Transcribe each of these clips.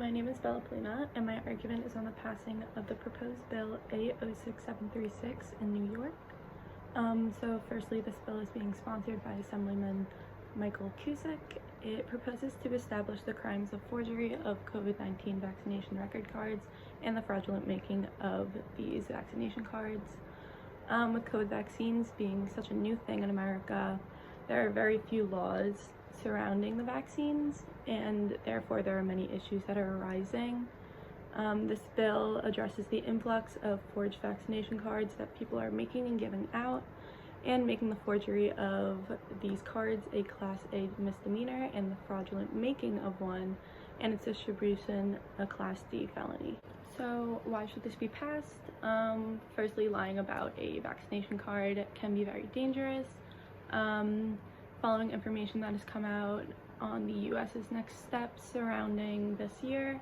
My name is Bella Polina, and my argument is on the passing of the proposed bill A06736 in New York. So firstly, this bill is being sponsored by Assemblyman Michael Cusick. It proposes to establish the crimes of forgery of COVID-19 vaccination record cards and the fraudulent making of these vaccination cards. With COVID vaccines being such a new thing in America, there are very few laws surrounding the vaccines, and therefore there are many issues that are arising. This bill addresses the influx of forged vaccination cards that people are making and giving out, and making the forgery of these cards a Class A misdemeanor and the fraudulent making of one and its distribution a Class D felony. So why should this be passed? Firstly, lying about a vaccination card can be very dangerous. Following information that has come out on the US's next steps surrounding this year,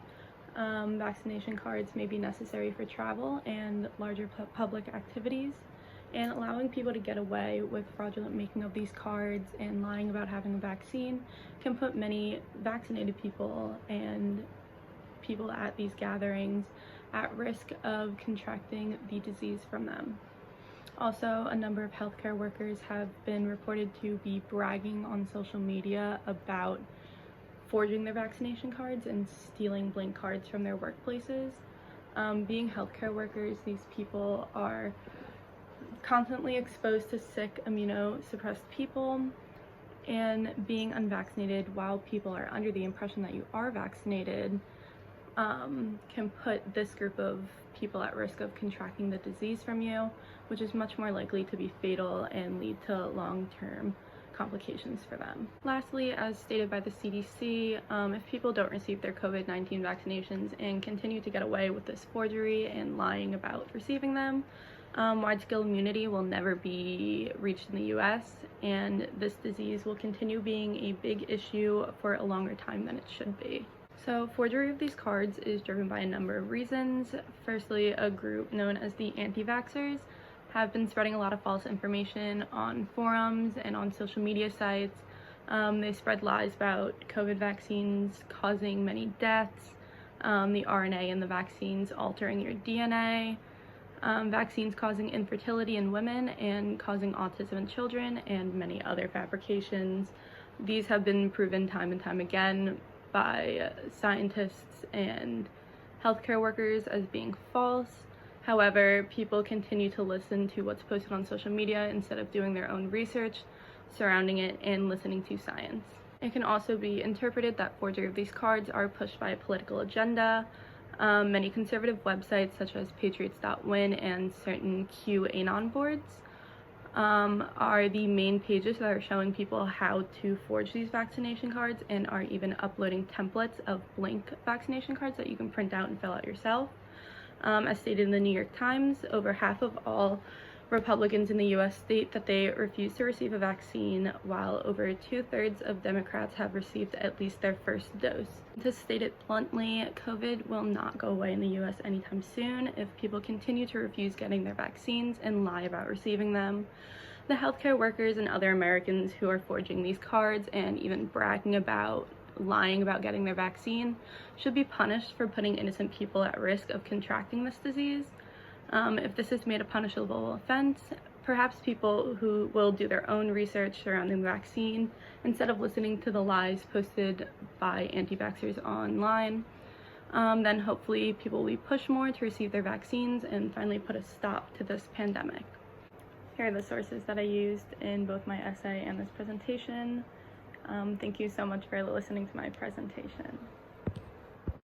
vaccination cards may be necessary for travel and larger public activities, and allowing people to get away with fraudulent making of these cards and lying about having a vaccine can put many vaccinated people and people at these gatherings at risk of contracting the disease from them. Also, a number of healthcare workers have been reported to be bragging on social media about forging their vaccination cards and stealing blank cards from their workplaces. Being healthcare workers, these people are constantly exposed to sick, immunosuppressed people, and being unvaccinated while people are under the impression that you are vaccinated can put this group of people at risk of contracting the disease from you, which is much more likely to be fatal and lead to long-term complications for them. Lastly, as stated by the CDC, if people don't receive their COVID-19 vaccinations and continue to get away with this forgery and lying about receiving them, wide-scale immunity will never be reached in the US, and this disease will continue being a big issue for a longer time than it should be. So forgery of these cards is driven by a number of reasons. Firstly, a group known as the anti-vaxxers have been spreading a lot of false information on forums and on social media sites. They spread lies about COVID vaccines causing many deaths, the RNA in the vaccines altering your DNA, vaccines causing infertility in women and causing autism in children, and many other fabrications. These have been proven time and time again by scientists and healthcare workers as being false. However, people continue to listen to what's posted on social media instead of doing their own research surrounding it and listening to science. It can also be interpreted that forgery of these cards are pushed by a political agenda. Many conservative websites such as Patriots.win and certain QAnon boards are the main pages that are showing people how to forge these vaccination cards, and are even uploading templates of blank vaccination cards that you can print out and fill out yourself. As stated in the New York Times, over half of all Republicans in the US state that they refuse to receive a vaccine, while over 2/3 of Democrats have received at least their first dose. To state it bluntly, COVID will not go away in the US anytime soon if people continue to refuse getting their vaccines and lie about receiving them. The healthcare workers and other Americans who are forging these cards and even bragging about lying about getting their vaccine should be punished for putting innocent people at risk of contracting this disease. If this is made a punishable offense, perhaps people who will do their own research surrounding the vaccine instead of listening to the lies posted by anti-vaxxers online, then hopefully people will be pushed more to receive their vaccines and finally put a stop to this pandemic. Here are the sources that I used in both my essay and this presentation. Thank you so much for listening to my presentation.